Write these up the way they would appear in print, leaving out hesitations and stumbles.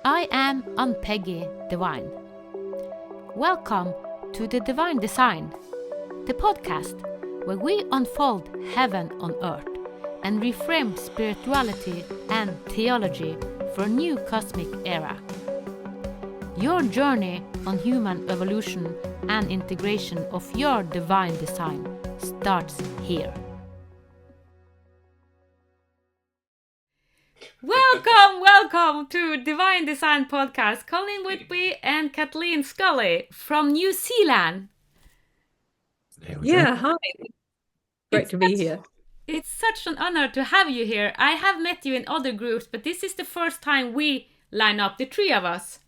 I am Ann-Peggy Divine. Welcome to the Divine Design, the podcast where we unfold heaven on earth and reframe spirituality and theology for a new cosmic era. Your journey on human evolution and integration of your divine design starts here. Welcome to Divine Design Podcast. Colin Whitby and Kathleen Scully from New Zealand. Yeah, hi. Great to be here. It's such an honor to have you here. I have met you in other groups, but this is the first time we line up, the three of us.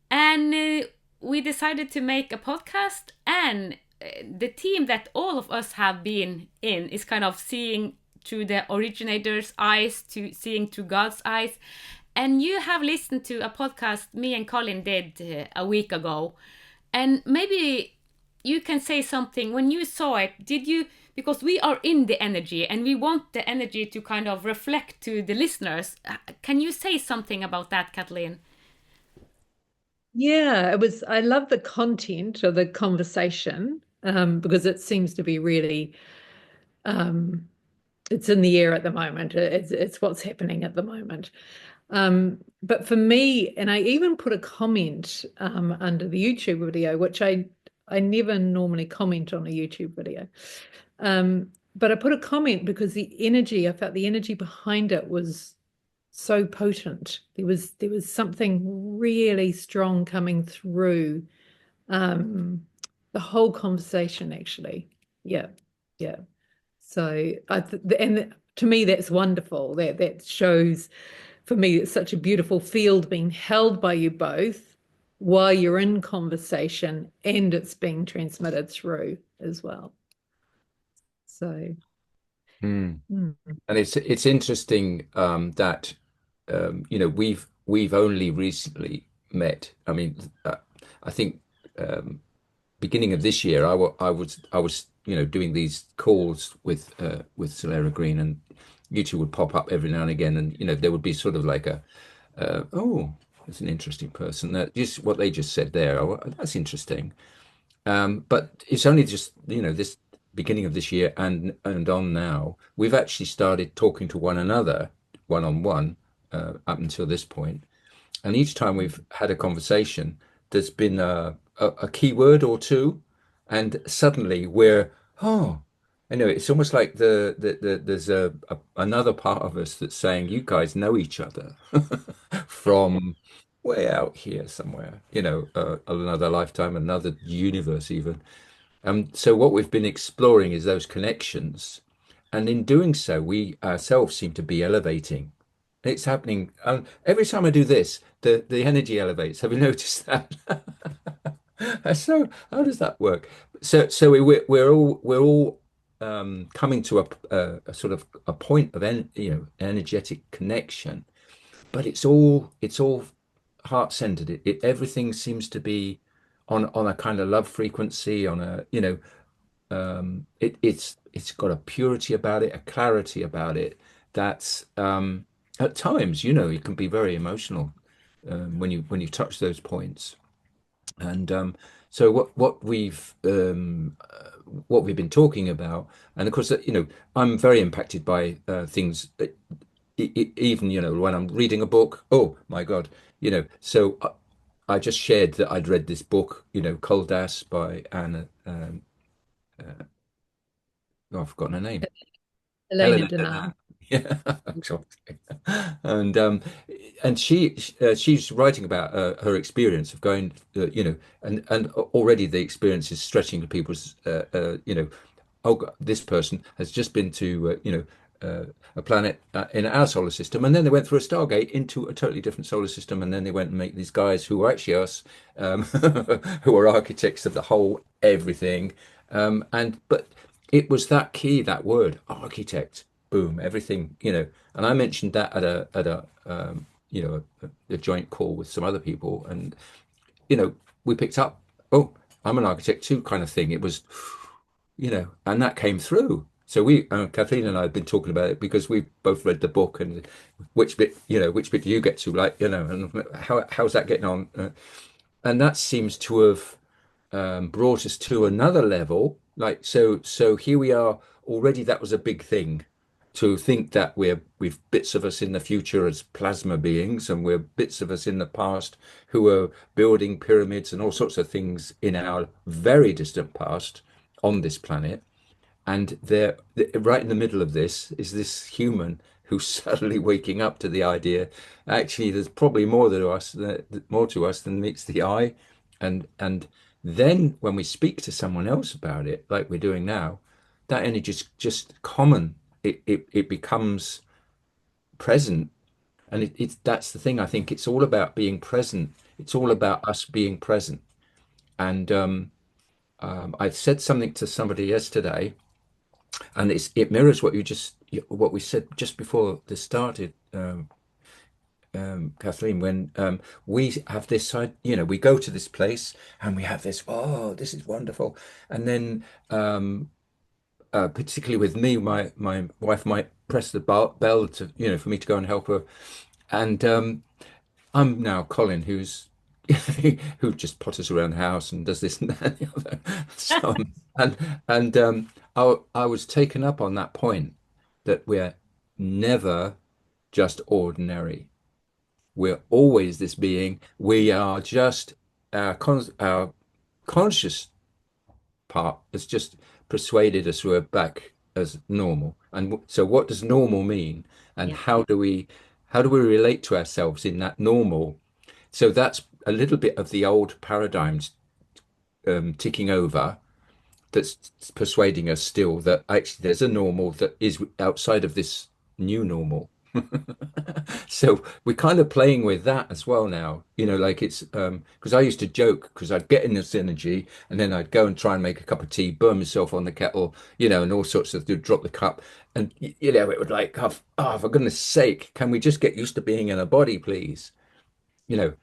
And we decided to make a podcast, and the theme that all of us have been in is kind of seeing through the originator's eyes to seeing through God's eyes. And you have listened to a podcast me and Colin did a week ago. And maybe you can say something when you saw it. Did you, because we are in the energy and we want the energy to kind of reflect to the listeners. Can you say something about that, Kathleen? Yeah, I love the content of the conversation because it seems to be really, it's in the air at the moment. It's what's happening at the moment. But for me, and I even put a comment under the YouTube video, which I never normally comment on a YouTube video. But I put a comment because I felt the energy behind it was so potent. There was something really strong coming through the whole conversation, actually. Yeah. So and to me, that's wonderful. That shows, for me, it's such a beautiful field being held by you both while you're in conversation, and it's being transmitted through as well. So, and it's interesting that we've only recently met. I mean, I think beginning of this year, I was doing these calls with Solera Green, and YouTube would pop up every now and again, and there would be sort of like oh, that's an interesting person. That just what they just said there. Oh, that's interesting. But it's only just this beginning of this year and on now, we've actually started talking to one another one-on-one up until this point. And each time we've had a conversation, there's been a keyword or two, and suddenly it's almost like there's another part of us that's saying, you guys know each other from way out here somewhere, another lifetime, another universe even. So what we've been exploring is those connections, and in doing so, we ourselves seem to be elevating. It's happening every time I do this. The energy elevates. Have you noticed that? So how does that work? So we're all coming to a sort of a point of energetic connection, but it's all heart-centered. Everything seems to be on a kind of love frequency, on a it's got a purity about it, a clarity about it that's at times it can be very emotional when you touch those points. And so what we've been talking about, and of course I'm very impacted by things even when I'm reading a book. Oh my God, so I just shared that I'd read this book, Cold Das by Anna. I've forgotten her name. Elena Dinar. Yeah, and she's writing about her experience of going, and already the experience is stretching to people's, oh God, this person has just been to, a planet in our solar system, and then they went through a Stargate into a totally different solar system, and then they went and met these guys who were actually us, who are architects of the whole everything, but it was that key, that word, architect. Boom, everything, and I mentioned that at a joint call with some other people, and we picked up, oh, I'm an architect too, kind of thing. It was, and that came through. So Kathleen and I have been talking about it because we've both read the book, and which bit do you get to, like, and how's that getting on? And that seems to have brought us to another level. Like, so here we are already. That was a big thing to think that we've bits of us in the future as plasma beings, and we're bits of us in the past who are building pyramids and all sorts of things in our very distant past on this planet. And right in the middle of this is this human who's suddenly waking up to the idea, actually, there's probably more to us than meets the eye. And then when we speak to someone else about it, like we're doing now, that energy is just common. It becomes present. And it's that's the thing. I think it's all about being present. It's all about us being present. And I said something to somebody yesterday, and it mirrors what we said just before this started, Kathleen. When we have this side, we go to this place and we have this, oh, this is wonderful, and then particularly with me, my wife might press the bell to for me to go and help her, and I'm now Colin, who just potters around the house and does this and that and the other. So, I was taken up on that point that we're never just ordinary. We're always this being. We are just our conscious part has just persuaded us we're back as normal. And so, what does normal mean? And Yeah. how do we relate to ourselves in that normal? So that's a little bit of the old paradigms ticking over, that's persuading us still that actually there's a normal that is outside of this new normal. So we're kind of playing with that as well now, like it's because I used to joke because I'd get in this energy and then I'd go and try and make a cup of tea, burn myself on the kettle, and all sorts of drop the cup. And it would like, oh, for goodness sake, can we just get used to being in a body, please? you know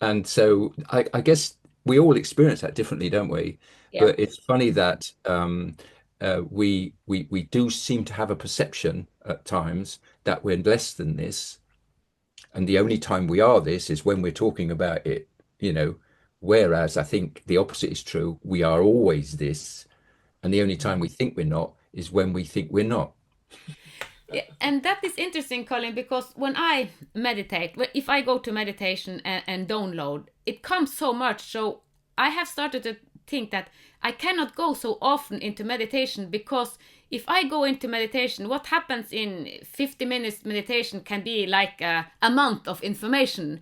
and so I guess we all experience that differently, don't we? Yeah. But it's funny that we do seem to have a perception at times that we're less than this, and the only time we are this is when we're talking about it, whereas I think the opposite is true. We are always this, and the only time we think we're not is when we think we're not. Yeah, and that is interesting, Colin, because when I meditate, if I go to meditation and download, it comes so much. So I have started to think that I cannot go so often into meditation, because if I go into meditation, what happens in 50 minutes meditation can be like a month of information.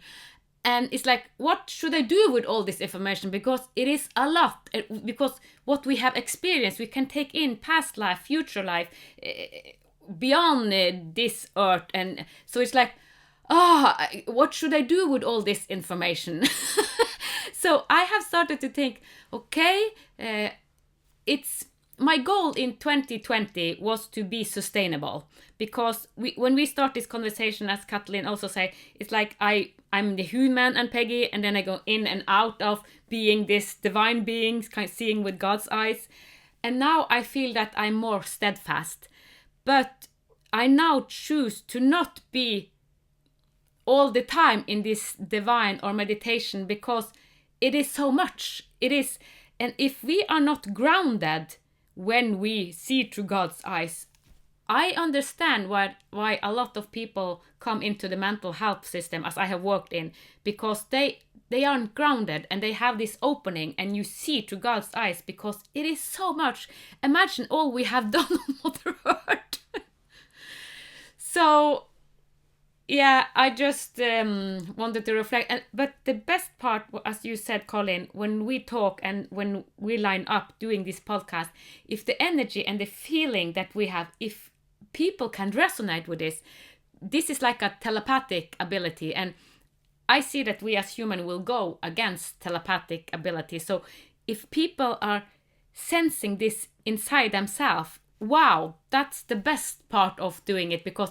And it's like, what should I do with all this information? Because it is a lot. Because what we have experienced, we can take in past life, future life, beyond this earth. And so it's like, what should I do with all this information? So I have started to think, okay, it's my goal in 2020 was to be sustainable, because when we start this conversation, as Kathleen also said, it's like I'm the human Ann-Peggy, and then I go in and out of being this divine being, kind of seeing with God's eyes. And now I feel that I'm more steadfast. But I now choose to not be all the time in this divine or meditation, because it is so much. It is. And if we are not grounded when we see through God's eyes, I understand why a lot of people come into the mental health system, as I have worked in, because they aren't grounded and they have this opening, and you see through God's eyes, because it is so much. Imagine all we have done on Mother Earth. So, yeah, I just wanted to reflect. But the best part, as you said, Colin, when we talk and when we line up doing this podcast, if the energy and the feeling that we have, if people can resonate with this is like a telepathic ability. And I see that we as human will go against telepathic ability. So if people are sensing this inside themselves, wow, that's the best part of doing it, because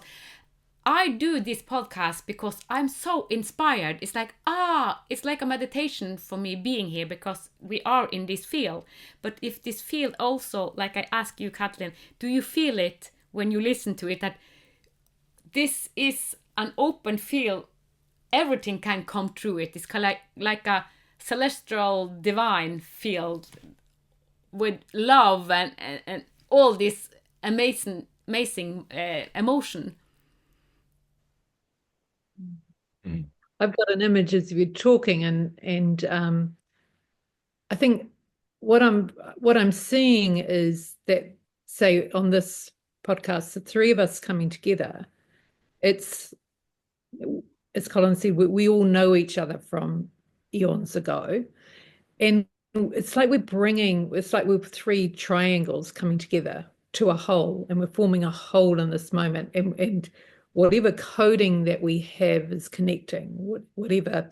I do this podcast because I'm so inspired. It's like, it's like a meditation for me being here because we are in this field. But if this field also, like I ask you, Kathleen, do you feel it when you listen to it, that this is an open field, everything can come through it. It's kind of like a celestial divine field with love and all this amazing emotion. I've got an image as you're talking, and I think what I'm seeing is that, say, on this podcast, the three of us coming together, it's as Colin said, we all know each other from eons ago, and it's like we're three triangles coming together to a whole, and we're forming a whole in this moment, and whatever coding that we have is connecting, whatever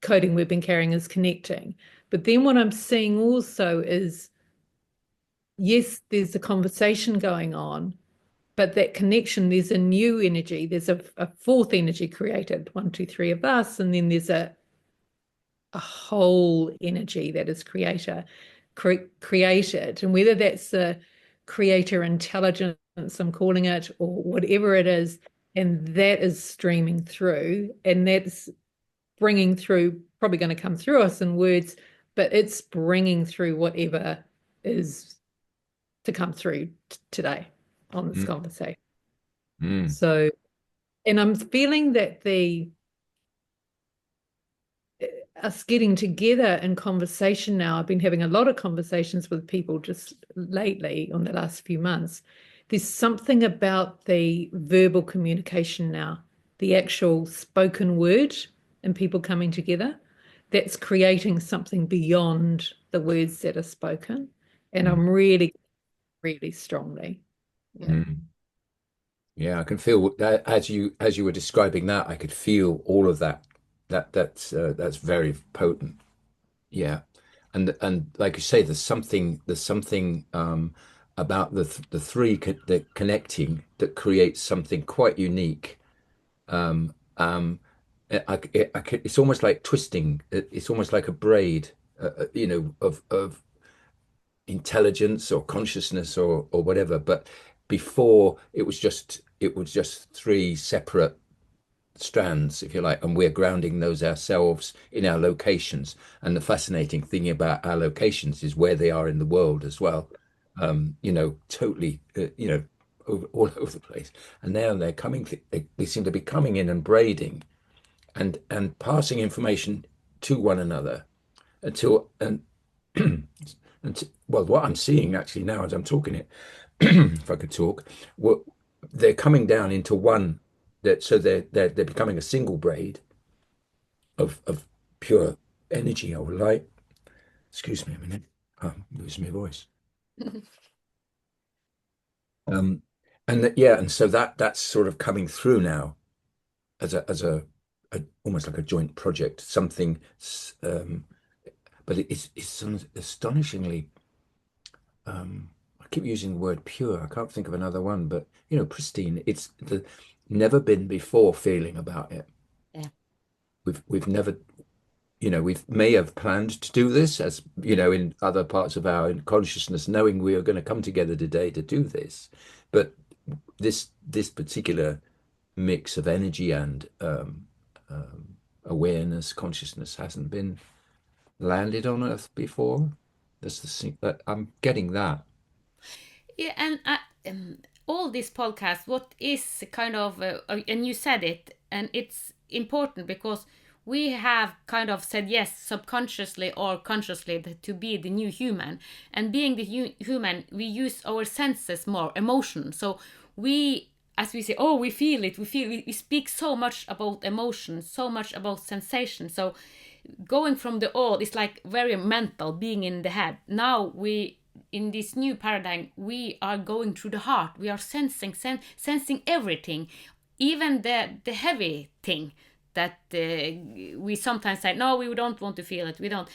coding we've been carrying is connecting. But then what I'm seeing also is, yes, there's a conversation going on, but that connection, there's a new energy, there's a fourth energy created, 1, 2, 3 of us, and then there's a whole energy that is created, and whether that's the creator intelligence, I'm calling it, or whatever it is, and that is streaming through, and that's bringing through, probably going to come through us in words, but it's bringing through whatever is to come through today on this conversation. So, and I'm feeling that us getting together in conversation now, I've been having a lot of conversations with people just lately on the last few months. There's something about the verbal communication now, the actual spoken word and people coming together, that's creating something beyond the words that are spoken. And I'm really, really strongly. Yeah, I can feel that as you were describing that, I could feel all of that. That's very potent. Yeah, and like you say, there's something about the three the connecting that creates something quite unique. Um, um, it's almost like twisting. It's almost like a braid, of intelligence or consciousness or whatever. But before it was just three separate strands, if you like, and we're grounding those ourselves in our locations. And the fascinating thing about our locations is where they are in the world as well. Totally, all over the place. And now they're coming, they seem to be coming in and braiding and passing information to one another until and well, what I'm seeing actually now as I'm talking it, if I could talk, well, they're coming down into one so they're becoming a single braid of pure energy or light. Excuse me a minute. I'm losing my voice. And so that's sort of coming through now as a almost like a joint project, something, but it's astonishingly. I keep using the word pure. I can't think of another one, but pristine. It's the never been before feeling about it. Yeah. We've never, we may have planned to do this as, in other parts of our consciousness, knowing we are going to come together today to do this. But this particular mix of energy and awareness, consciousness hasn't been landed on Earth before. That's the thing. I'm getting that. Yeah, and all these podcasts, what is kind of, and you said it, and it's important because we have kind of said yes, subconsciously or consciously, to be the new human. And being the human, we use our senses more, emotion. So we, as we say, oh, we feel it, we speak so much about emotion, so much about sensation. So going from the old is like very mental, being in the head. Now in this new paradigm, we are going through the heart. We are sensing everything, even the heavy thing that we sometimes say, no, we don't want to feel it. We don't.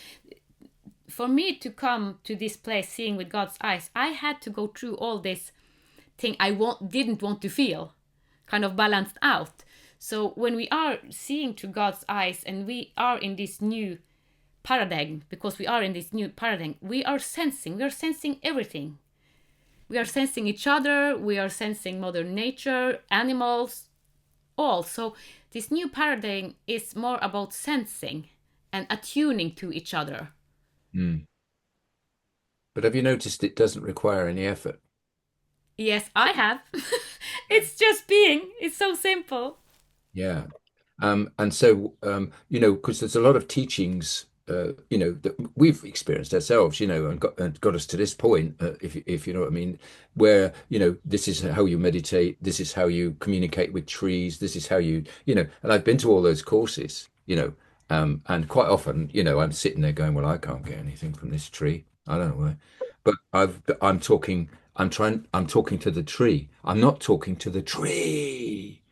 For me to come to this place, seeing with God's eyes, I had to go through all this thing I didn't want to feel. kind of balanced out. So when we are seeing through God's eyes and we are in this new paradigm, because we are in this new paradigm, we are sensing everything. We are sensing each other, we are sensing Mother Nature, animals, all. So this new paradigm is more about sensing and attuning to each other. Mm. But have you noticed it doesn't require any effort? Yes, I have. It's just being. It's so simple. Yeah. And so, because there's a lot of teachings, that we've experienced ourselves, and got us to this point, if you know what I mean, where, this is how you meditate, this is how you communicate with trees, this is how and I've been to all those courses, and quite often, I'm sitting there going, well, I can't get anything from this tree. I don't know why. But I'm talking to the tree. I'm not talking to the tree,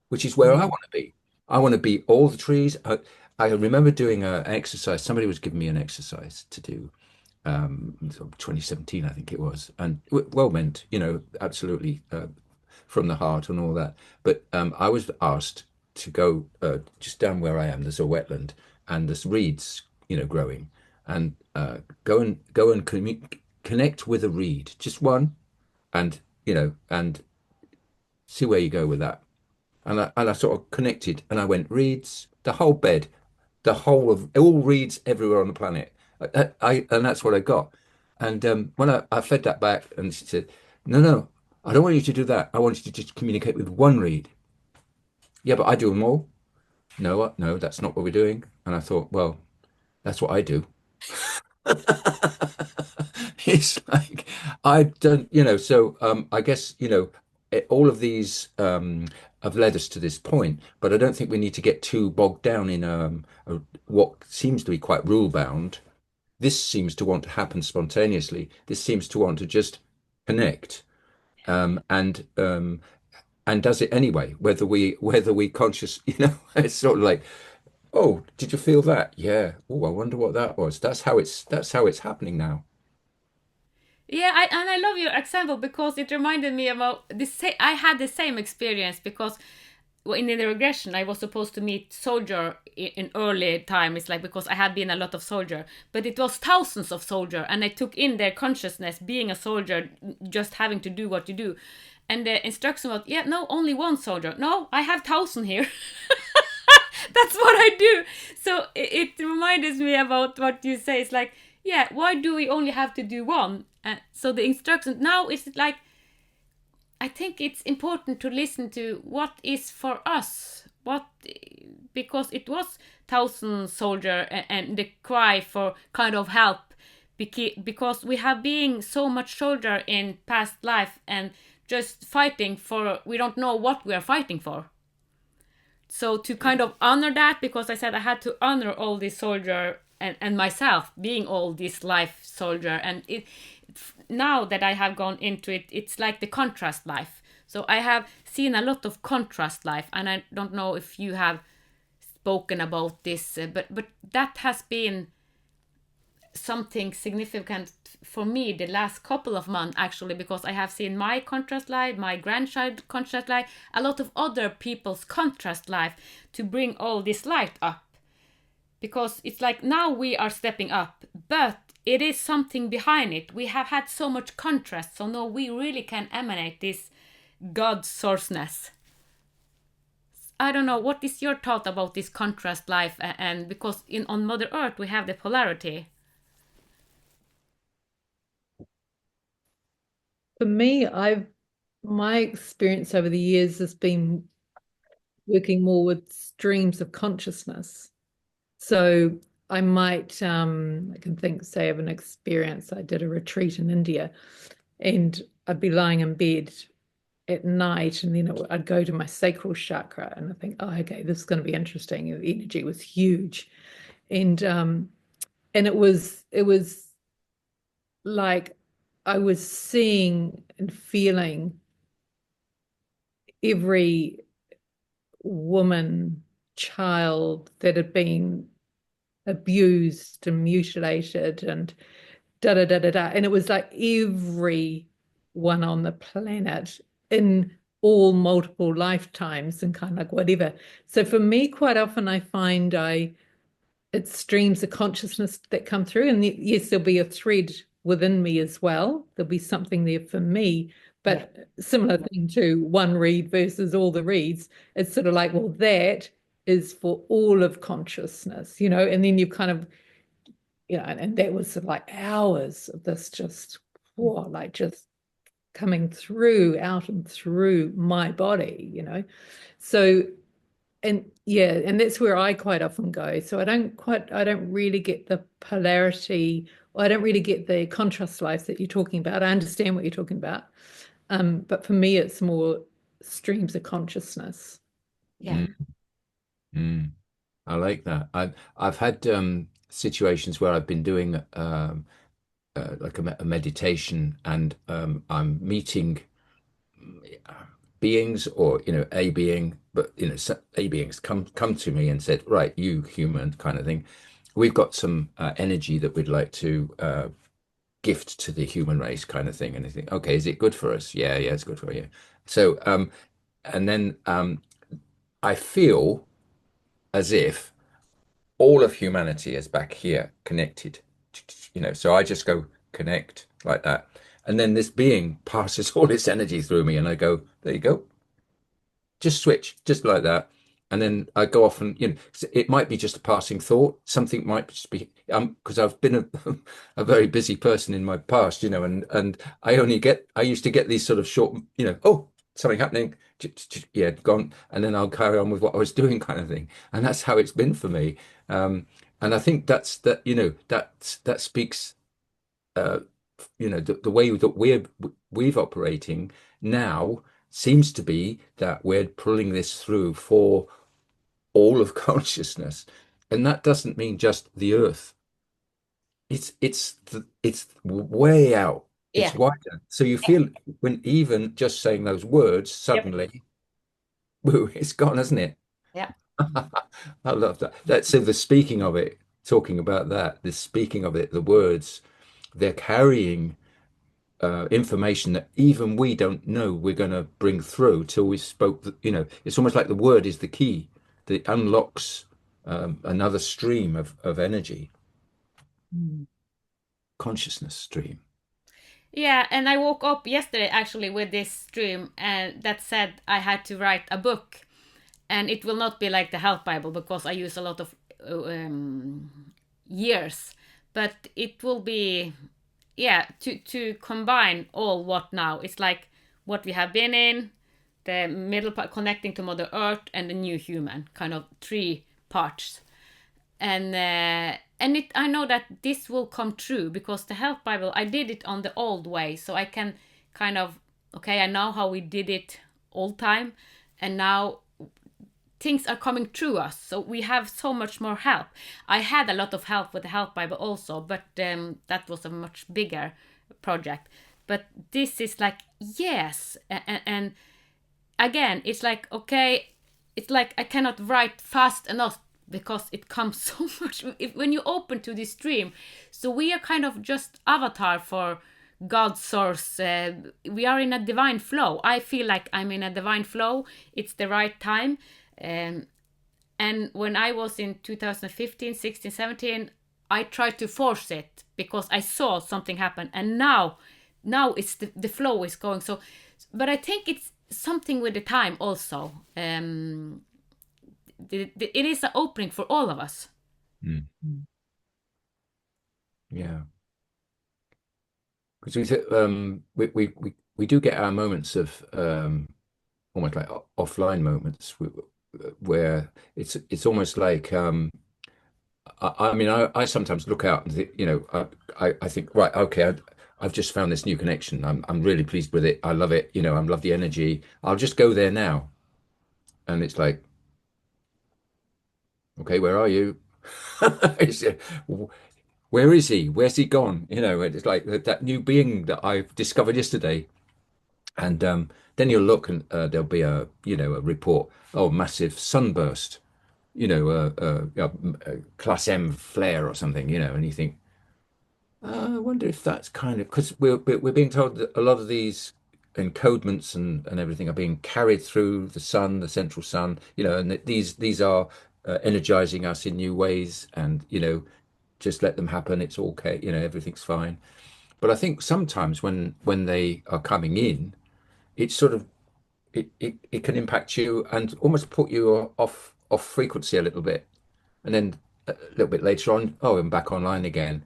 which is where I want to be. I want to be all the trees. I remember doing an exercise. Somebody was giving me an exercise to do, 2017, I think it was, and well meant, absolutely, from the heart and all that. But I was asked to go, just down where I am. There's a wetland, and there's reeds, growing, and go and connect with a reed, just one, and see where you go with that. And I sort of connected, and I went reeds, the whole bed, the whole of all reeds everywhere on the planet. And that's what I got. And when I fed that back, and she said, "No, no, I don't want you to do that. I want you to just communicate with one reed." Yeah, but I do them all. No, no, that's not what we're doing. And I thought, well, that's what I do. It's like I've done, so I guess, all of these have led us to this point, but I don't think we need to get too bogged down in what seems to be quite rule bound. This seems to want to happen spontaneously. This seems to want to just connect, and does it anyway, whether we conscious, it's sort of like, oh, did you feel that? Yeah. Oh, I wonder what that was. That's how it's happening now. Yeah, and I love your example because it reminded me about this. I had the same experience because in the regression I was supposed to meet soldier in early time. It's like because I had been a lot of soldier, but it was thousands of soldier, and I took in their consciousness being a soldier, just having to do what you do. And the instruction was, yeah, no, only one soldier. No, I have thousand here. That's what I do. So it reminds me about what you say. It's like, yeah, why do we only have to do one? So the instruction now is like, I think it's important to listen to what is for us. Because it was thousand soldier and the cry for kind of help, because we have been so much soldier in past life and just fighting for, we don't know what we are fighting for. So to kind of honor that, because I said I had to honor all this soldier and myself being all this life soldier. And now that I have gone into it, it's like the contrast life. So I have seen a lot of contrast life, and I don't know if you have spoken about this, but that has been something significant for me the last couple of months, actually, because I have seen my contrast life, my grandchild contrast life, a lot of other people's contrast life, to bring all this light up. Because it's like now we are stepping up, but it is something behind it. We have had so much contrast, so now we really can emanate this God sourceness. I don't know, what is your thought about this contrast life? And because on Mother Earth we have the polarity. For me, my experience over the years has been working more with streams of consciousness. So I might, I can think, say, of an experience. I did a retreat in India, and I'd be lying in bed at night, and then I'd go to my sacral chakra, and I think, oh, okay, this is going to be interesting. The energy was huge, and it was like I was seeing and feeling every woman, child that had been abused and mutilated and da da da da da. And it was like every one on the planet in all multiple lifetimes and kind of like whatever. So for me, quite often I find it's streams of consciousness that come through. And yes, there'll be a thread within me as well. There'll be something there for me, but similar thing to one read versus all the reads. It's sort of like, well, that is for all of consciousness, and then you kind of, and that was sort of like hours of this just, whoa, like just coming through, out and through my body. So, and yeah, and that's where I quite often go. So I don't really get the polarity, or I don't really get the contrast life that you're talking about. I understand what you're talking about. But for me, it's more streams of consciousness. Yeah. Mm. I like that. I've had situations where I've been doing like a meditation, and I'm meeting beings, or a being, but a beings come to me and said, right, you human kind of thing, we've got some energy that we'd like to gift to the human race kind of thing. And I think, okay, is it good for us? Yeah, yeah, it's good for you. So and then I feel as if all of humanity is back here connected, so I just go connect like that, and then this being passes all its energy through me, and I go, there you go, just switch, just like that. And then I go off, and it might be just a passing thought. Something might just be because I've been a very busy person in my past, and I used to get these sort of short, oh, something happening, yeah, gone, and then I'll carry on with what I was doing, kind of thing. And that's how it's been for me. And I think that speaks, uh, the way that we've operating now seems to be that we're pulling this through for all of consciousness, and that doesn't mean just the earth. It's way out. It's Yeah. wider. So you feel when even just saying those words, Yep. suddenly, woo, it's gone, hasn't it? Yeah. I love that. So the speaking of it, talking about that, the speaking of it, the words, they're carrying information that even we don't know we're going to bring through till we spoke. It's almost like the word is the key that unlocks another stream of energy, Mm. consciousness stream. Yeah, and I woke up yesterday actually with this dream, and that said I had to write a book, and it will not be like the health Bible because I use a lot of years, but it will be, yeah, to combine all what now. It's like what we have been in, the middle part connecting to Mother Earth, and the new human, kind of three parts. And I know that this will come true because the health Bible, I did it on the old way, so I can kind of, okay, I know how we did it all time, and now things are coming through us, so we have so much more help. I had a lot of help with the health Bible also, but that was a much bigger project. But this is like, yes, and again, it's like, okay, it's like I cannot write fast enough because it comes so much when you open to this stream. So we are kind of just avatar for God's source. We are in a divine flow. I feel like I'm in a divine flow. It's the right time. And when I was in 2015, 16, 17, I tried to force it because I saw something happen. And now it's the flow is going. So, but I think it's something with the time also. It is an opening for all of us. Mm. Yeah, because we do get our moments of almost like offline moments where it's almost like I mean I sometimes look out and think, I think, right, okay, I've just found this new connection. I'm really pleased with it. I love it. I love the energy. I'll just go there now. And it's like, okay, where are you? Where is he? Where's he gone? It's like that new being that I've discovered yesterday. And then you'll look, and there'll be a report. Oh, massive sunburst. A class M flare or something. And you think, I wonder if that's kind of because we're being told that a lot of these encodements and everything are being carried through the sun, the central sun, and these are energizing us in new ways, and just let them happen. It's all okay, everything's fine. But I think sometimes when they are coming in, it's sort of it can impact you and almost put you off frequency a little bit, and then a little bit later on, oh, I'm back online again.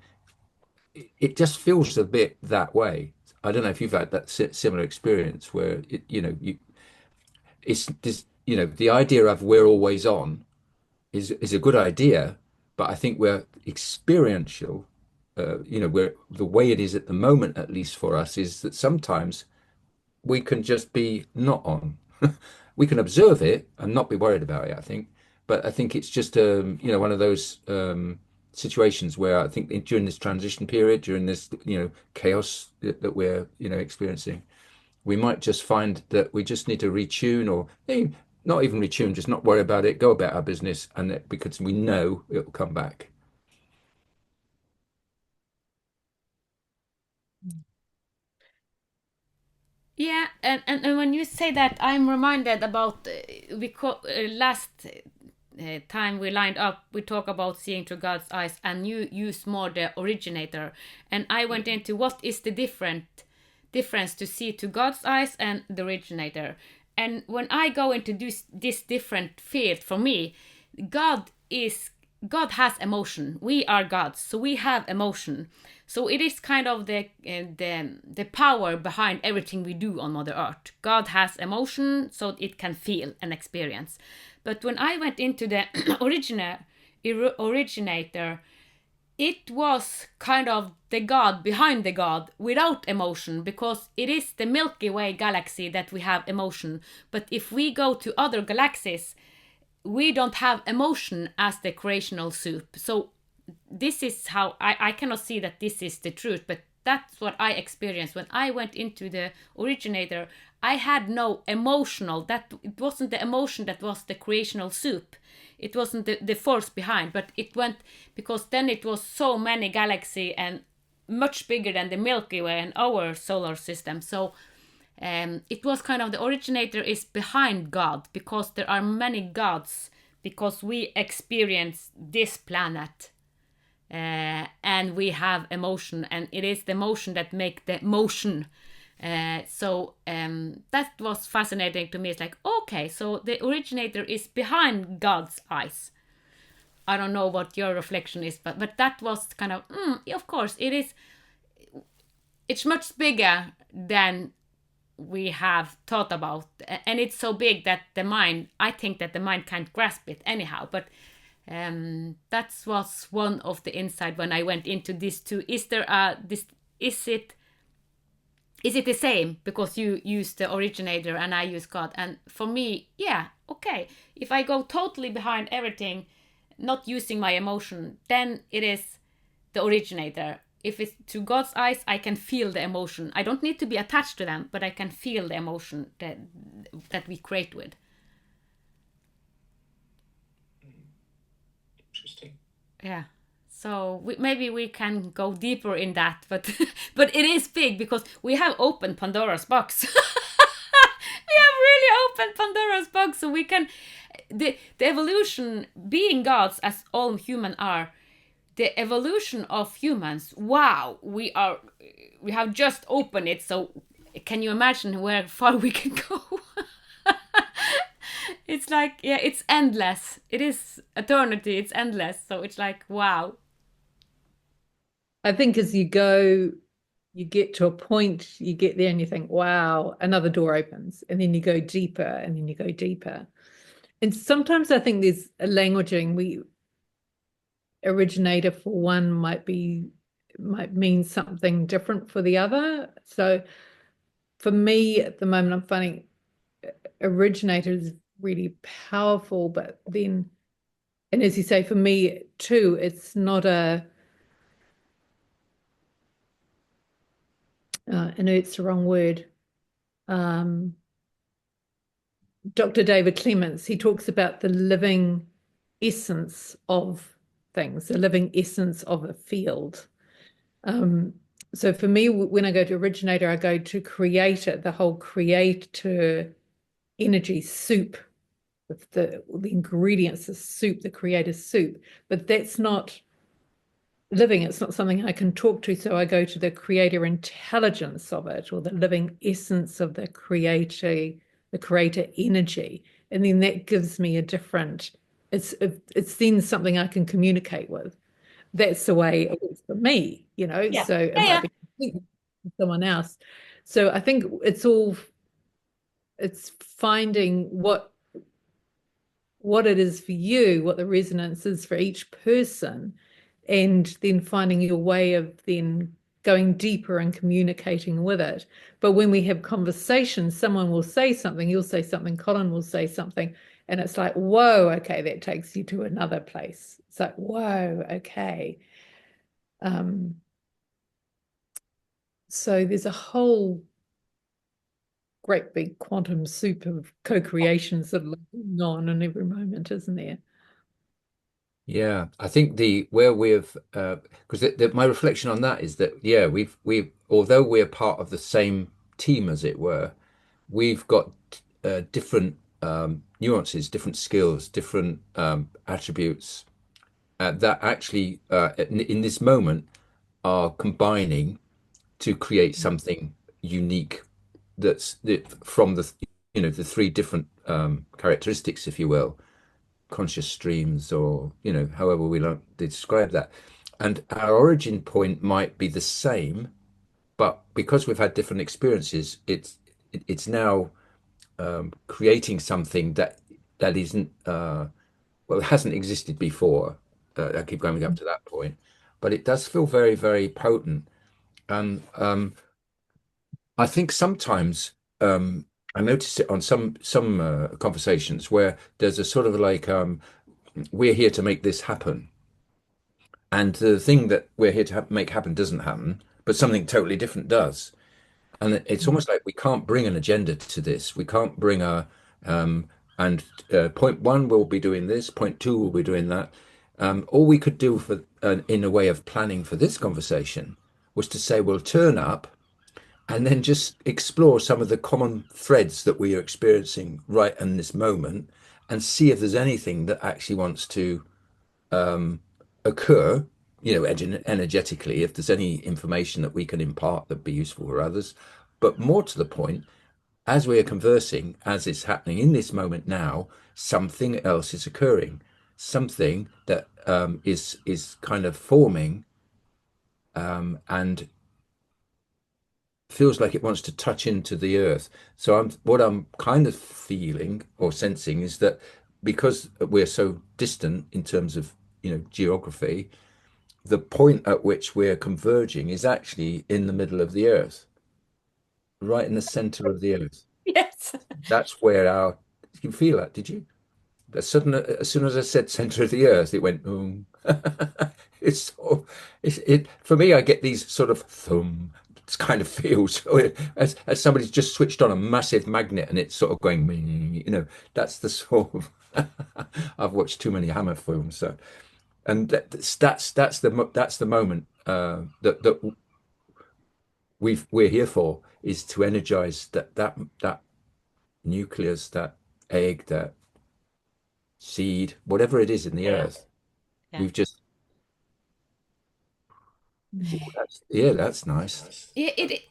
It just feels a bit that way. I don't know if you've had that similar experience where it's this, the idea of we're always on is a good idea, but I think we're experiential. We're the way it is at the moment, at least for us, is that sometimes we can just be not on. We can observe it and not be worried about it, I think. But I think it's just one of those situations where I think during this transition period, during this chaos that we're experiencing, we might just find that we just need to retune, or not even retune, just not worry about it, go about our business, and because we know it will come back. Yeah, and when you say that, I'm reminded about last time we lined up, we talk about seeing through God's eyes, and you use more the originator, and I went into what is the difference to see to God's eyes and the originator. And when I go into this different field, for me, God has emotion. We are gods, so we have emotion. So it is kind of the power behind everything we do on Mother Earth. God has emotion, so it can feel and experience. But when I went into the originator, it was kind of the God behind the God without emotion, because it is the Milky Way galaxy that we have emotion. But if we go to other galaxies, we don't have emotion as the creational soup. So this is how I cannot see that this is the truth, but that's what I experienced when I went into the originator. I had no emotional, that it wasn't the emotion that was the creational soup. It wasn't the force behind, but it went, because then it was so many galaxy and much bigger than the Milky Way and our solar system. So it was kind of, the originator is behind God, because there are many gods, because we experience this planet, and we have emotion, and it is the emotion that make the motion. So that was fascinating to me. It's like, okay, so the originator is behind God's eyes. I don't know what your reflection is, but that was kind of, of course, it is. It's much bigger than we have thought about, and it's so big that I think that the mind can't grasp it anyhow. But that was one of the insight when I went into this too. Is it the same, because you use the originator and I use God? And for me, yeah, okay, if I go totally behind everything, not using my emotion, then it is the originator. If it's to God's eyes, I can feel the emotion. I don't need to be attached to them, but I can feel the emotion that we create with. Interesting. Yeah. So maybe we can go deeper in that, but but it is big, because we have opened Pandora's box. We have really opened Pandora's box, so we can the evolution, being gods as all human are. The evolution of humans, wow, we have just opened it. So can you imagine where far we can go? It's like, yeah, it's endless. It is eternity, it's endless. So it's like, wow. I think as you go, you get to a point, you get there and you think, wow, another door opens, and then you go deeper, and then you go deeper. And sometimes I think there's a languaging. Originator for one might mean something different for the other. So for me at the moment, I'm finding originator is really powerful, but then, and as you say, for me too, it's not inert's the wrong word. Dr. David Clements, he talks about the living essence of things, the living essence of a field. so for me, when I go to Originator, I go to Creator, the whole creator energy soup, the ingredients, the soup, the creator soup. But that's not living. It's not something I can talk to. So I go to the creator intelligence of it, or the living essence of the creator energy. And then that gives me a different, it's then something I can communicate with. That's the way it is for me, Yeah. so it Yeah, might yeah. be completely for someone else. So I think it's finding what it is for you, what the resonance is for each person, and then finding your way of then going deeper and communicating with it. But when we have conversations, someone will say something, you'll say something, Colin will say something, and it's like, whoa, okay, that takes you to another place. It's like, whoa, okay. So there's a whole great big quantum soup of co-creations that are going on in every moment, isn't there? Yeah, I think where we've because my reflection on that is that yeah, we've although we're part of the same team as it were, we've got different nuances, different skills, different attributes that actually in this moment are combining to create something unique from the three different characteristics, if you will, conscious streams, or however we like to describe that. And our origin point might be the same, but because we've had different experiences, it's now creating something that isn't well, it hasn't existed before. I keep going up to that point, but it does feel very, very potent. And I think sometimes I notice it on some conversations where there's a sort of like we're here to make this happen, and the thing that we're here to make happen doesn't happen, but something totally different does. And it's almost like we can't bring an agenda to this. We can't bring um, and point one we'll be doing this, point two we'll be doing that. All we could do for in a way of planning for this conversation was to say we'll turn up and then just explore some of the common threads that we are experiencing right in this moment and see if there's anything that actually wants to occur, energetically, if there's any information that we can impart that'd be useful for others. But more to the point, as we are conversing, as it's happening in this moment now, something else is occurring, something that is kind of forming and feels like it wants to touch into the earth. So what I'm kind of feeling or sensing is that because we're so distant in terms of geography, the point at which we're converging is actually in the middle of the earth, right in the center of the earth. Yes. That's where you feel that, did you? As soon as I said center of the earth, it went boom. It's sort of, it for me. I get these sort of thumb kind of feels as somebody's just switched on a massive magnet and it's sort of going. That's the sort of. I've watched too many Hammer films, so and that's the moment that we're here for, is to energize that nucleus, that egg, that seed, whatever it is in the Yeah. earth. Yeah. We've just, Mm. that's nice. Yeah, it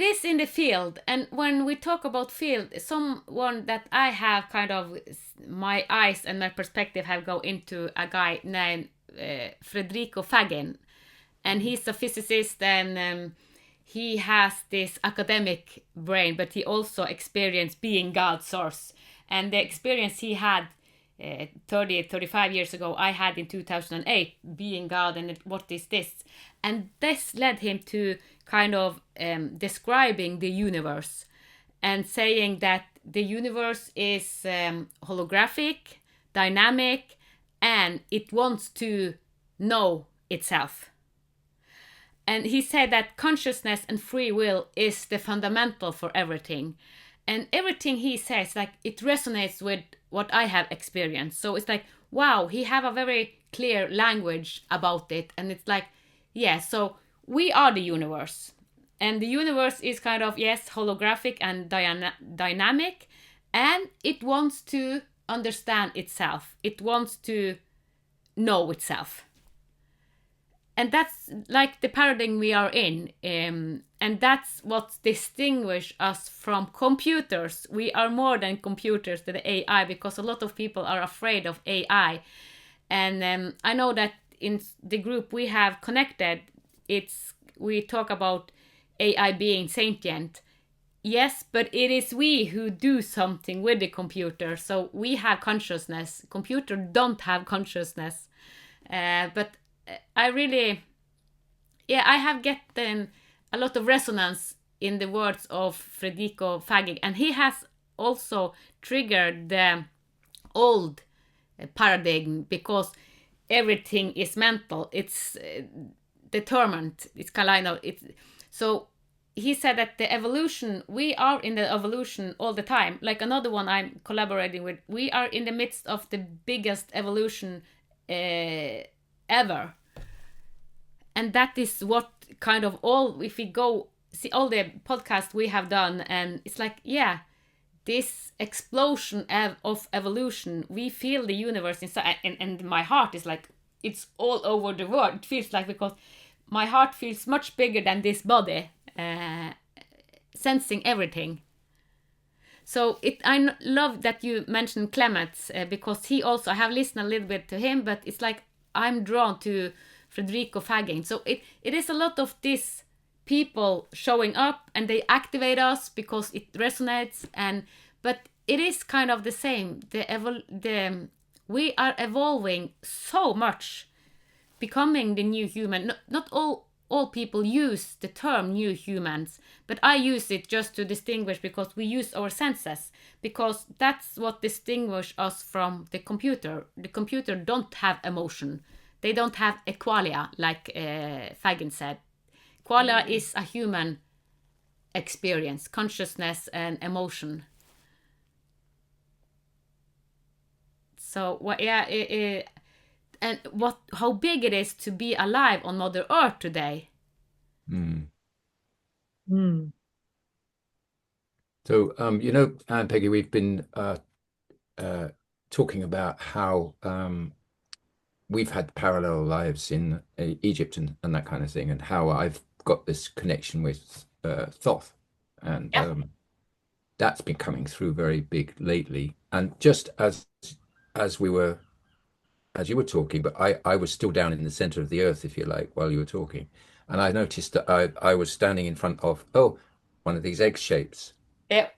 is in the field, and when we talk about field, someone that I have kind of my eyes and my perspective have go into a guy named Federico Fagin, and he's a physicist, and he has this academic brain, but he also experienced being God's source, and the experience he had 35 years ago, I had in 2008, being God, and what is this? And this led him to kind of describing the universe and saying that the universe is holographic, dynamic, and it wants to know itself. And he said that consciousness and free will is the fundamental for everything. And everything he says, like, it resonates with what I have experienced. So it's like, wow, he have a very clear language about it. And it's like, yeah, so we are the universe. And the universe is kind of, yes, holographic and dynamic, and it wants to understand itself. It wants to know itself. And that's like the paradigm we are in. And that's what distinguishes us from computers. We are more than computers, to the AI, because a lot of people are afraid of AI. And I know that in the group we have connected, we talk about AI being sentient. Yes, but it is we who do something with the computer. So we have consciousness. Computer don't have consciousness. But I really, I have gotten a lot of resonance in the words of Federico Fagig, and he has also triggered the old paradigm, because everything is mental. It's determined. It's kind of it's so. He said that the evolution, we are in the evolution all the time. Like another one I'm collaborating with, we are in the midst of the biggest evolution ever. And that is what kind of if we go see all the podcasts we have done, and it's like, yeah, this explosion of evolution, we feel the universe inside, and my heart is like, it's all over the world. It feels like, because my heart feels much bigger than this body, sensing everything. So I love that you mentioned Clements, because he also, I have listened a little bit to him, but it's like I'm drawn to Federico Fagin. So it is a lot of these people showing up, and they activate us because it resonates, but it is kind of the same. We are evolving so much, becoming the new human. Not all people use the term new humans, but I use it just to distinguish, because we use our senses, because that's what distinguishes us from the computer. The computer don't have emotion. They don't have a qualia, like Fagin said. Qualia is a human experience, consciousness and emotion. So and how big it is to be alive on Mother Earth today. So, Ann-Peggy, we've been talking about how we've had parallel lives in Egypt and that kind of thing, and how I've got this connection with Thoth, and that's been coming through very big lately. And just as you were talking, but I was still down in the center of the earth, if you like, while you were talking, and I noticed that I was standing in front of one of these egg shapes. Yeah.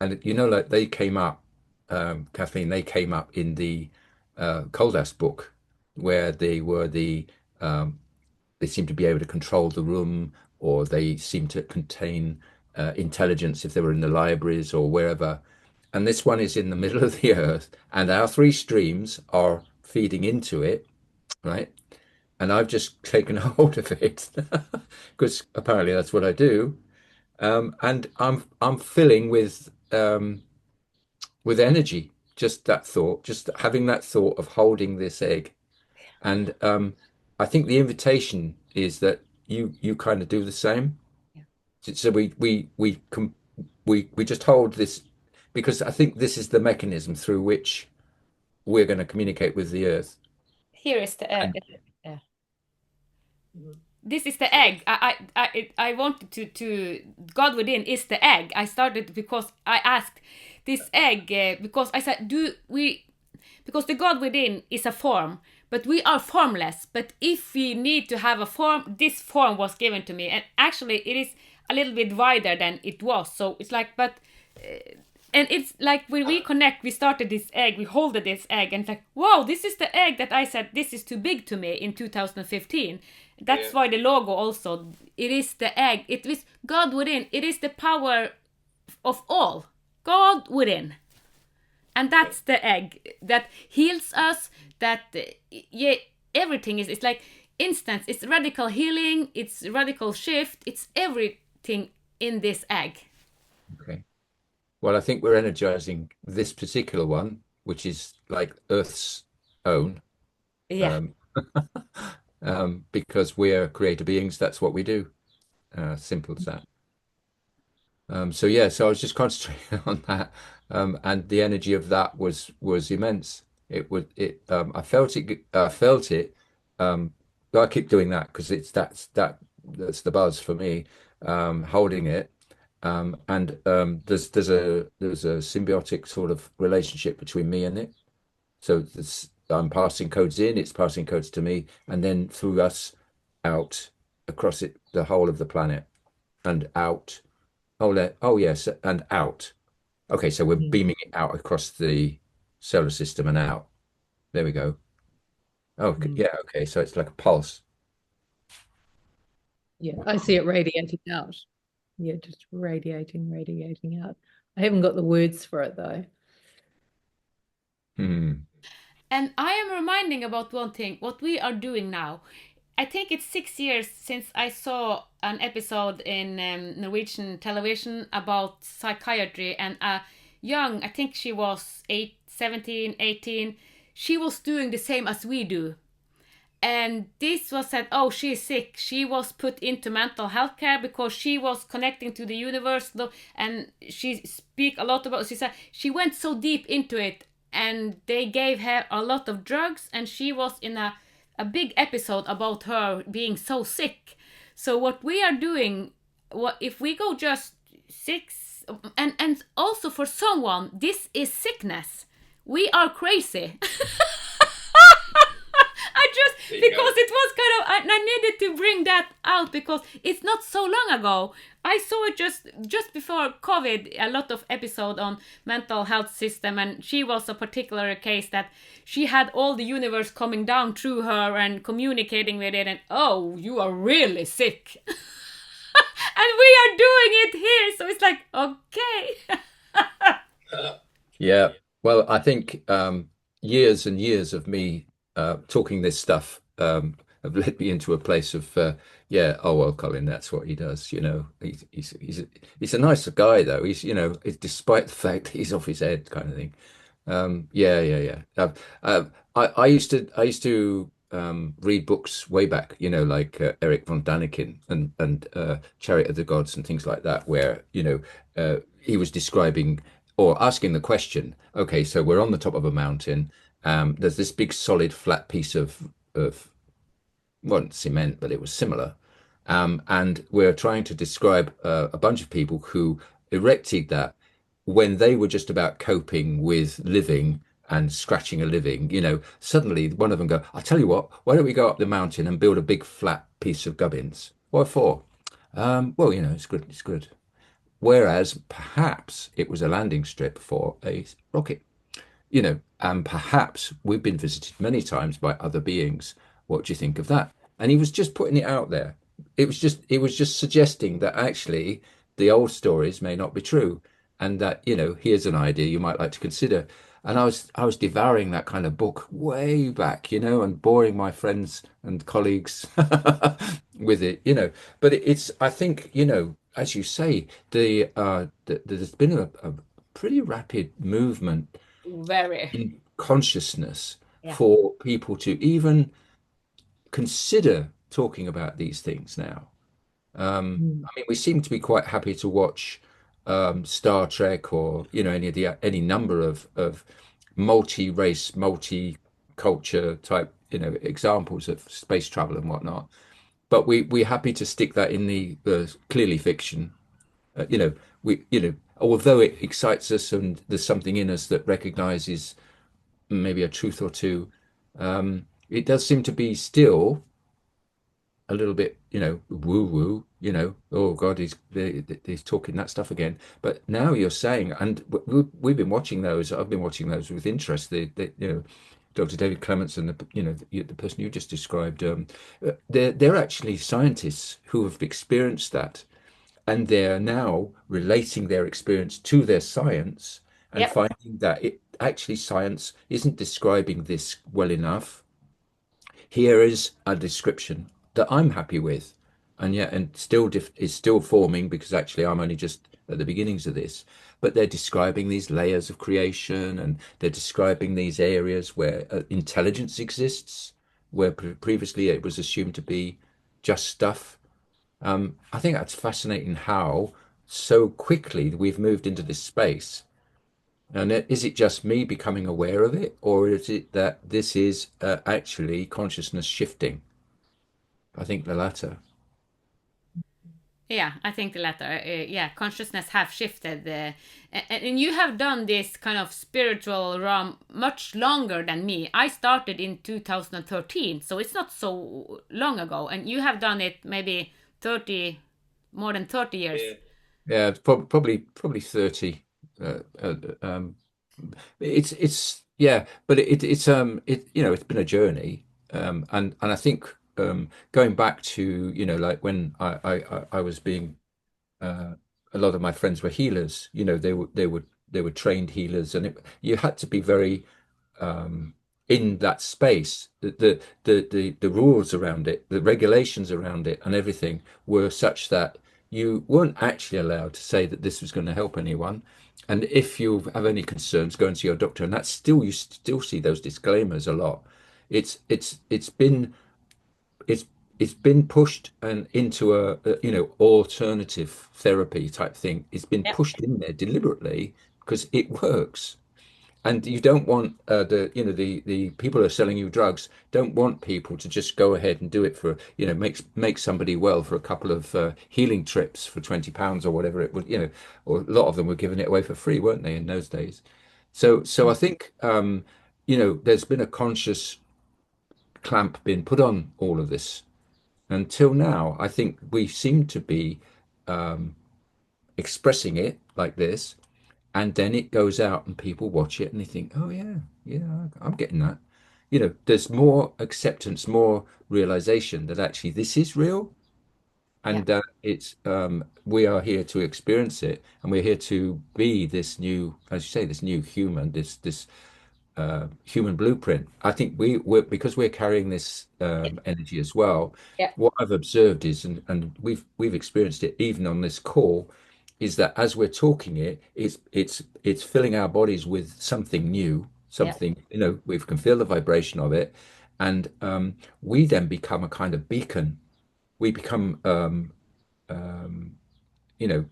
And like they came up, Kathleen, they came up in the Koldas book, where they seem to be able to control the room, or they seem to contain intelligence if they were in the libraries or wherever. And this one is in the middle of the earth, and our three streams are feeding into it, right? And I've just taken hold of it because apparently that's what I do. And I'm filling with energy, just that thought, just having that thought of holding this egg. And I think the invitation is that you kind of do the same. Yeah. So we just hold this, because I think this is the mechanism through which we're going to communicate with the earth. Here is the egg. This is the egg. I wanted to God within is the egg. I started because I asked this egg, because I said, because the God within is a form, but we are formless. But if we need to have a form, this form was given to me, and actually it is a little bit wider than it was. So it's like, and it's like when we connect, we started this egg, we hold this egg, and it's like, whoa, this is the egg that I said this is too big to me in 2015. That's why the logo also, it is the egg. It is God within. It is the power of all. God within. And that's the egg that heals us, that, everything is, it's like instant. It's radical healing, it's radical shift, it's everything in this egg. Okay. Well, I think we're energizing this particular one, which is like Earth's own. Yeah. because we're creator beings. That's what we do. Simple as that. So yeah, so I was just concentrating on that, and the energy of that was immense. I felt it. I felt it. Um, I keep doing that because that's the buzz for me. Holding it, and there's a symbiotic sort of relationship between me and it. So I'm passing codes in, it's passing codes to me, and then through us out across the whole of the planet and out. Oh yes, and out. Okay, so we're Mm. beaming it out across the solar system and out. There we go. Oh, Mm. yeah, okay. So it's like a pulse. Yeah, I see it radiating out. Yeah, just radiating out. I haven't got the words for it though. Hmm. And I am reminding about one thing, what we are doing now. I think it's 6 years since I saw an episode in Norwegian television about psychiatry, and a young, I think she was 17, 18, she was doing the same as we do. And this was said, oh, she's sick. She was put into mental health care because she was connecting to the universe, and she speak a lot about, she said she went so deep into it, and they gave her a lot of drugs, and she was in a big episode about her being so sick. So what we are doing, what if we go just 6, and also for someone this is sickness, we are crazy. I just, There you go. because it was kind of, I needed to bring that out because it's not so long ago. I saw it just before COVID, a lot of episode on mental health system, and she was a particular case that she had all the universe coming down through her and communicating with it, and oh, you are really sick. And we are doing it here, so it's like, okay. Yeah. Well, I think years and years of me talking this stuff have led me into a place of yeah. Oh well, Colin, that's what he does. He's a nice guy though. Despite the fact that he's off his head, kind of thing. Yeah, yeah, yeah. I used to read books way back, like Eric von Daniken and Chariot of the Gods and things like that, where he was describing or asking the question. Okay, so we're on the top of a mountain. There's this big solid flat piece of wasn't cement, but it was similar. And we're trying to describe a bunch of people who erected that when they were just about coping with living and scratching a living. Suddenly one of them go, I'll tell you what, why don't we go up the mountain and build a big flat piece of gubbins? What for? Well, it's good, it's good. Whereas perhaps it was a landing strip for a rocket, and perhaps we've been visited many times by other beings. What do you think of that? And he was just putting it out there. It was just suggesting that actually the old stories may not be true, and that, here's an idea you might like to consider. And I was devouring that kind of book way back, and boring my friends and colleagues with it, But it's, I think, as you say, there's been a pretty rapid movement Very. in consciousness Yeah. for people to even consider talking about these things now. Mm. I mean, we seem to be quite happy to watch Star Trek or any number of multi-race, multi-culture type examples of space travel and whatnot. But we're happy to stick that in the clearly fiction. Uh, you know, although it excites us and there's something in us that recognizes maybe a truth or two, it does seem to be still a little bit, woo woo, oh God, he's talking that stuff again. But now you're saying, and we've been watching those. I've been watching those with interest. Dr. David Clements and the person you just described, they're actually scientists who have experienced that, and they're now relating their experience to their science and Yep. finding that actually science isn't describing this well enough. Here is a description that I'm happy with, and still is still forming, because actually I'm only just at the beginnings of this. But they're describing these layers of creation, and they're describing these areas where intelligence exists, where previously it was assumed to be just stuff. I think that's fascinating how so quickly we've moved into this space. And is it just me becoming aware of it, or is it that this is actually consciousness shifting? I think the latter. Yeah, I think the latter. Yeah, consciousness have shifted, and you have done this kind of spiritual realm much longer than me. I started in 2013, so it's not so long ago, and you have done it maybe 30, more than 30 years. Yeah, it's probably 30. Uh, uh, um, it's yeah, but it's it's been a journey, and I think going back to like when I was being uh, a lot of my friends were healers. They were trained healers, and you had to be very in that space. The rules around it, the regulations around it, and everything were such that you weren't actually allowed to say that this was going to help anyone. And if you have any concerns, go and see your doctor. And that's still, you still see those disclaimers a lot. It's been it's it's been pushed and into a alternative therapy type thing. It's been Yep. pushed in there deliberately because it works. And you don't want the people who are selling you drugs don't want people to just go ahead and do it for make somebody well for a couple of healing trips for £20 or whatever it would, or a lot of them were giving it away for free, weren't they, in those days? So I think there's been a conscious clamp being put on all of this until now. I think we seem to be expressing it like this, and then it goes out and people watch it and they think, oh yeah, yeah, I'm getting that. There's more acceptance, more realization that actually this is real, Yeah. and that it's we are here to experience it, and we're here to be this new, as you say, this new human, this human blueprint. I think we're because we're carrying this energy as well. Yeah. What I've observed is, and we've experienced it even on this call, is that as we're talking it's filling our bodies with something new, Yeah. something, we can feel the vibration of it, and we then become a kind of beacon. We become, you know,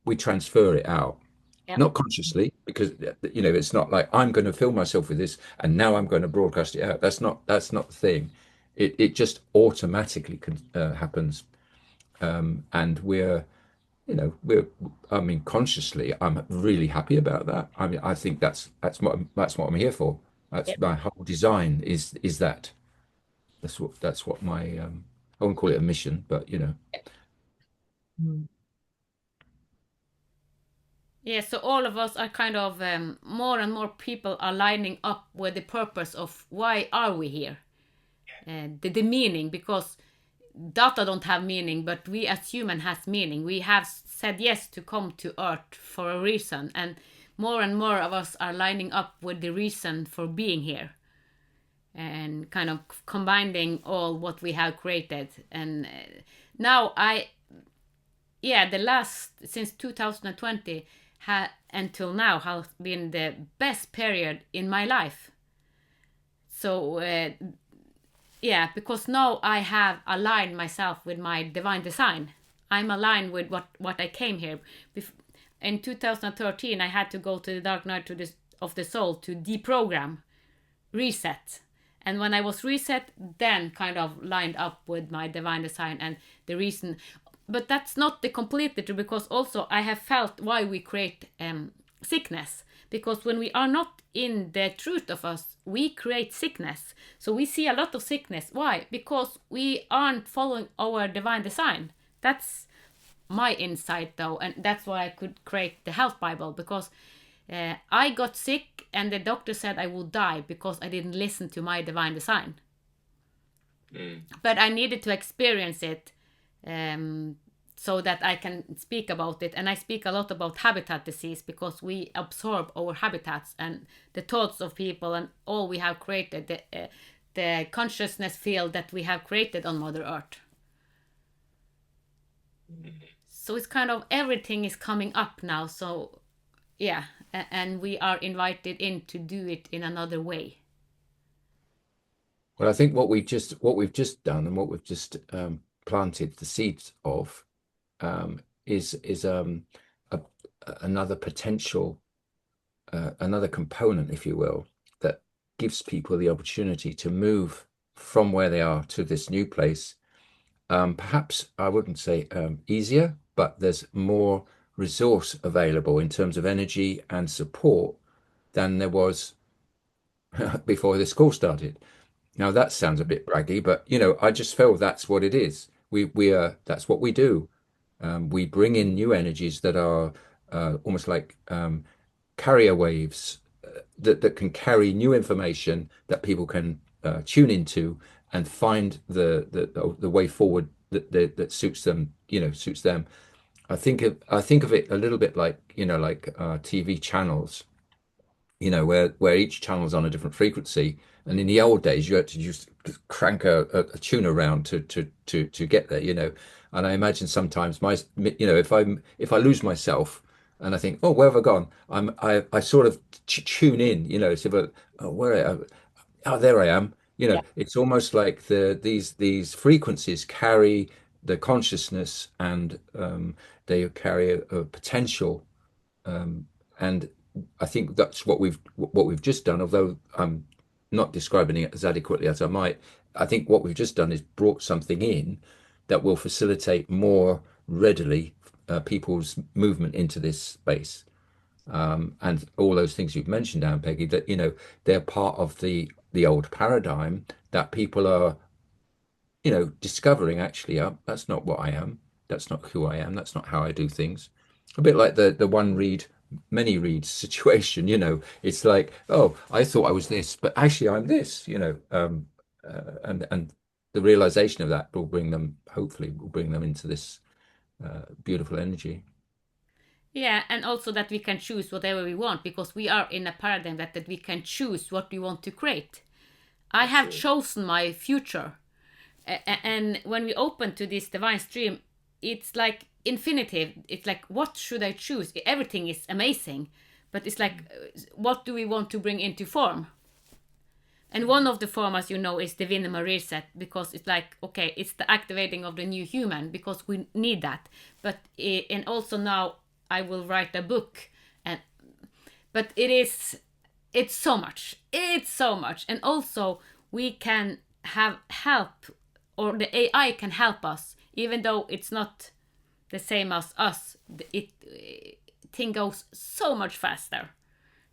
we transfer it out, Yeah. not consciously, because it's not like I'm going to fill myself with this and now I'm going to broadcast it out. That's not the thing. It just automatically happens, and we're I mean, consciously, I'm really happy about that. I mean, I think that's what I'm here for. That's my whole design is that. That's what my I won't call it a mission, but Mm. Yeah, so all of us are kind of more and more people are lining up with the purpose of why are we here, the meaning, because data don't have meaning, but we as human has meaning. We have said yes to come to Earth for a reason, and more of us are lining up with the reason for being here, and kind of combining all what we have created. And now the last since 2020 until now has been the best period in my life. So because now I have aligned myself with my divine design. I'm aligned with what I came here. In 2013, I had to go to the dark night of the soul to deprogram, reset. And when I was reset, then kind of lined up with my divine design and the reason. But that's not the completely true, because also I have felt why we create sickness. Because when we are not in the truth of us, we create sickness. So we see a lot of sickness. Why? Because we aren't following our divine design. That's my insight though, and that's why I could create the health Bible, because I got sick and the doctor said I would die because I didn't listen to my divine design. But I needed to experience it so that I can speak about it. And I speak a lot about habitat disease, because we absorb our habitats and the thoughts of people and all we have created, the consciousness field that we have created on Mother Earth. So it's kind of everything is coming up now. So yeah, and we are invited in to do it in another way. Well, I think what we've just done and what we've just planted the seeds of is a, another potential, another component, if you will, that gives people the opportunity to move from where they are to this new place. Perhaps I wouldn't say easier, but there's more resource available in terms of energy and support than there was before this call started. Now that sounds a bit braggy, but I just feel that's what it is. We are That's what we do. We bring in new energies that are almost like carrier waves that can carry new information that people can tune into and find the way forward that suits them, suits them. I think of it a little bit like TV channels, where each channel's on a different frequency. And in the old days, you had to just crank a tune around to get there. And I imagine sometimes if I lose myself and I think, oh, where have I gone? I sort of tune in, so but oh, oh, there I am. Yeah. It's almost like these frequencies carry the consciousness, and they carry a potential, and I think that's what we've just done. Although I'm not describing it as adequately as I might, I think what we've just done is brought something in that will facilitate more readily people's movement into this space. And all those things you've mentioned, Ann-Peggy, that they're part of the old paradigm that people are discovering. Actually, that's not what I am. That's not who I am. That's not how I do things. A bit like the one read, many reads situation. It's like, oh, I thought I was this, but actually I'm this. And the realization of that hopefully will bring them into this beautiful energy. Yeah, and also that we can choose whatever we want because we are in a paradigm that we can choose what we want to create. I have chosen my future. And when we open to this divine stream, it's like infinitive. It's like, what should I choose? Everything is amazing, but it's like, what do we want to bring into form? And one of the form, as you know, is the Vinema reset, because it's like, okay, it's the activating of the new human because we need that. But and also now I will write a book, and but it's so much, and also we can have help, or the AI can help us, even though it's not the same as us. It thing goes so much faster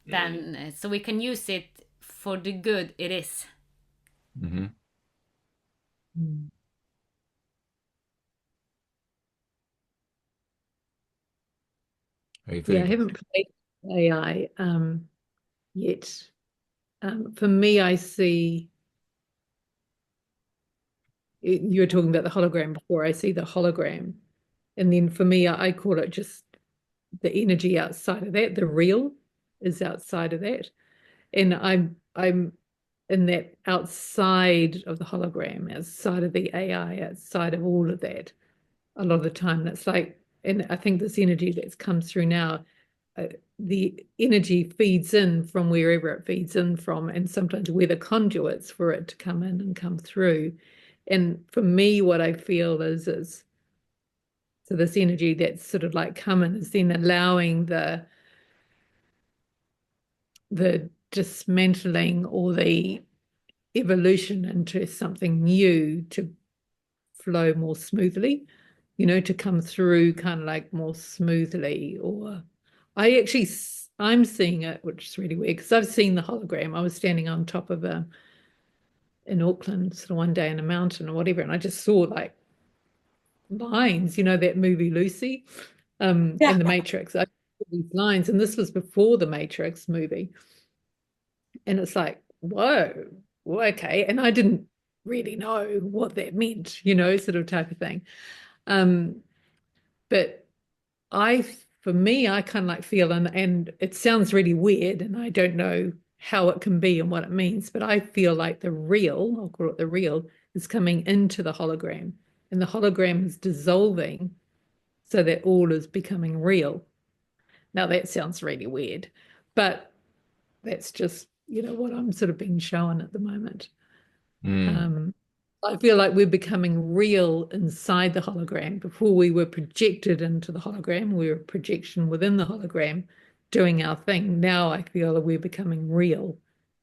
than so we can use it for the good it is. Hmm. Mm. Are you Yeah, I feeling? haven't played AI yet. For me, I see you were talking about the hologram before. I see the hologram, and then for me, I call it just the energy outside of that. The real is outside of that, and I'm in that outside of the hologram, outside of the AI, outside of all of that. A lot of the time, that's like, and I think this energy that's comes through now, the energy feeds in from wherever it feeds in from, and sometimes we're the conduits for it to come in and come through. And for me, what I feel is so this energy that's sort of like coming is then allowing the dismantling or the evolution into something new to flow more smoothly, to come through kind of like more smoothly. Or I'm seeing it, which is really weird because I've seen the hologram. I was standing on top of in Auckland sort of one day in a mountain or whatever, and I just saw like lines, that movie Lucy, Yeah. in the Matrix. I saw these lines, and this was before the Matrix movie. And it's like, whoa, well, okay. And I didn't really know what that meant, sort of type of thing. Um, but I, for me, I kind of like feel, and it sounds really weird, and I don't know how it can be and what it means, but I feel like the real, I'll call it the real, is coming into the hologram, and the hologram is dissolving so that all is becoming real. Now that sounds really weird, but that's just, what I'm sort of being shown at the moment. I feel like we're becoming real inside the hologram. Before we were projected into the hologram, we were a projection within the hologram doing our thing. Now I feel that we're becoming real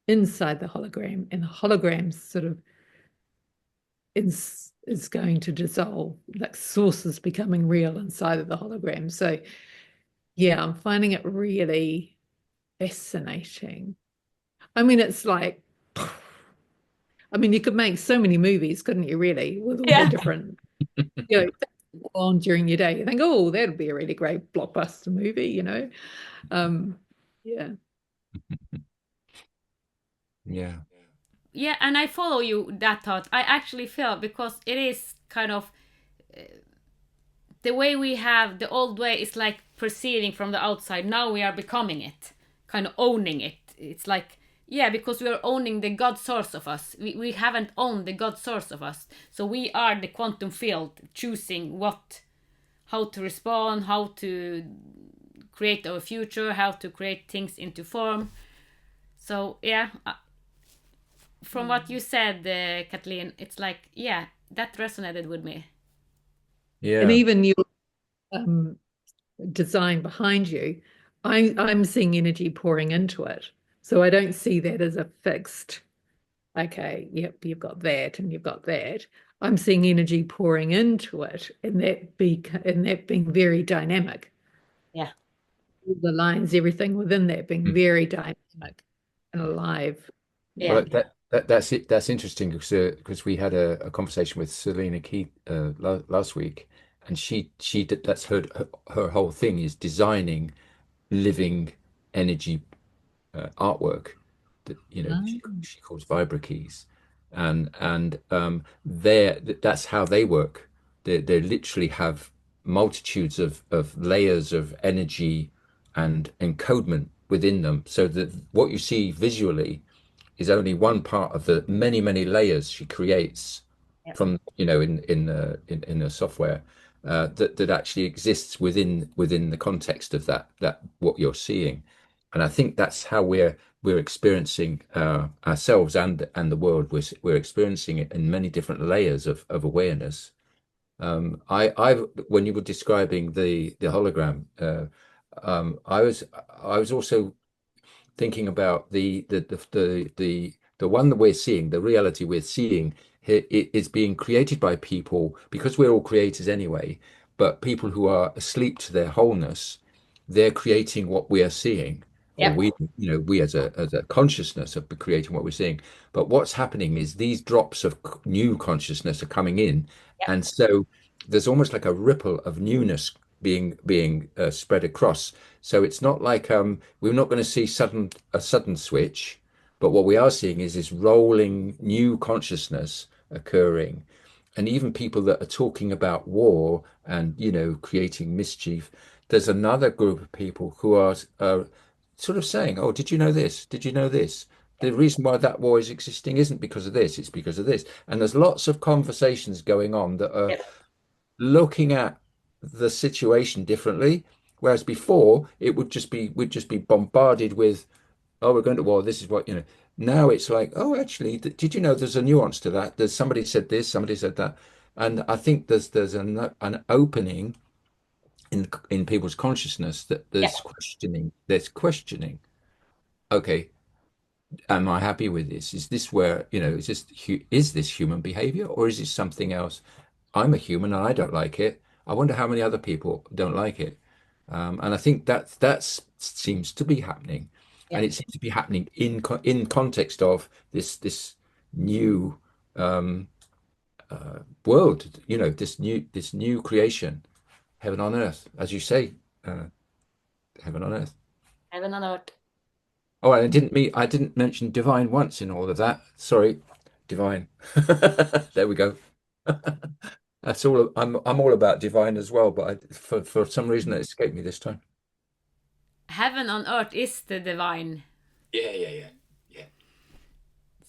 inside the hologram, and the hologram sort of is going to dissolve, like source is becoming real inside of the hologram. So yeah, I'm finding it really fascinating. I mean, it's like, I mean, you could make so many movies, couldn't you, really, with all the different, things on during your day. You think, oh, that'd be a really great blockbuster movie. Yeah. Yeah. Yeah, and I follow you that thought. I actually feel, because it is kind of the way we have the old way is like perceiving from the outside. Now we are becoming it, kind of owning it. It's like, yeah, because we are owning the God source of us. We haven't owned the God source of us. So we are the quantum field, choosing how to respond, how to create our future, how to create things into form. So yeah, from what you said, Kathleen, it's like, yeah, that resonated with me. And Yeah. even your design behind you, I'm seeing energy pouring into it. So I don't see that as a fixed, okay, yep, you've got that and you've got that. I'm seeing energy pouring into it, and that being very dynamic. Yeah. All the lines, everything within that being very dynamic and alive. Yeah. Well, that's it. That's interesting because we had a conversation with Selena Keith last week, and that's her whole thing is designing living energy artwork that she calls vibra keys, and that's how they work. They literally have multitudes of layers of energy and encodement within them, so that what you see visually is only one part of the many layers she creates Yeah. from in the software that actually exists within the context of that what you're seeing. And I think that's how we're experiencing ourselves and the world. We're experiencing it in many different layers of awareness. I when you were describing the hologram, I was also thinking about the one that we're seeing, the reality we're seeing here, it is being created by people because we're all creators anyway, but people who are asleep to their wholeness, they're creating what we are seeing, or Yep. we as a consciousness are creating what we're seeing. But what's happening is these drops of new consciousness are coming in, Yep. and so there's almost like a ripple of newness being spread across. So it's not like we're not going to see a sudden switch, but what we are seeing is this rolling new consciousness occurring. And even people that are talking about war and creating mischief, there's another group of people who are sort of saying, "Oh, did you know this? Did you know this? The reason why that war is existing isn't because of this; it's because of this." And there's lots of conversations going on that are Yep. looking at the situation differently. Whereas before, we'd just be bombarded with, "Oh, we're going to war. This is what, you know." Now it's like, "Oh, actually, did you know there's a nuance to that? There's somebody said this, somebody said that." And I think there's an opening in people's consciousness that Yep. there's questioning. Okay, am I happy with this? Is this where, is this human behavior or is it something else? I'm a human and I don't like it. I wonder how many other people don't like it. And I think that seems to be happening, and Yep. it seems to be happening in context of this new world. This new creation, heaven on earth, as you say, uh, heaven on earth. Heaven on earth. Oh, and I didn't mention divine once in all of that. Sorry, divine. There we go. That's all. I'm all about divine as well, but for some reason it escaped me this time. Heaven on earth is the divine. Yeah.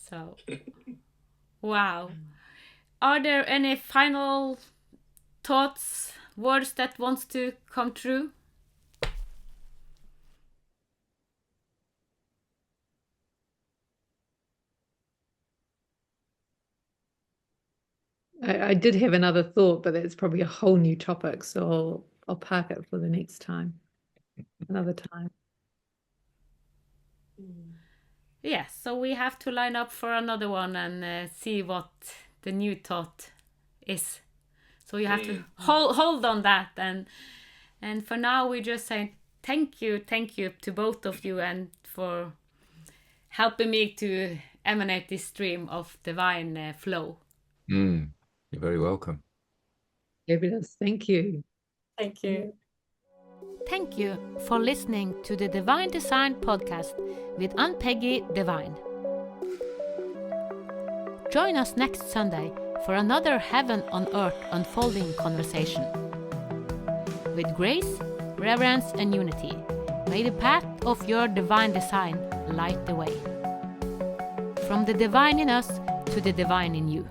So, wow. Are there any final thoughts, words that wants to come true? I did have another thought, but that's probably a whole new topic. So I'll park it for the next time, another time. Yes, so we have to line up for another one and see what the new thought is. So you have to hold on that, and for now we just say thank you to both of you, and for helping me to emanate this stream of divine flow. You're very welcome. Fabulous. Thank you. Thank you. Thank you for listening to the Divine Design podcast with Ann-Peggy Divine. Join us next Sunday for another Heaven on Earth unfolding conversation. With grace, reverence, and unity, may the path of your divine design light the way. From the divine in us to the divine in you.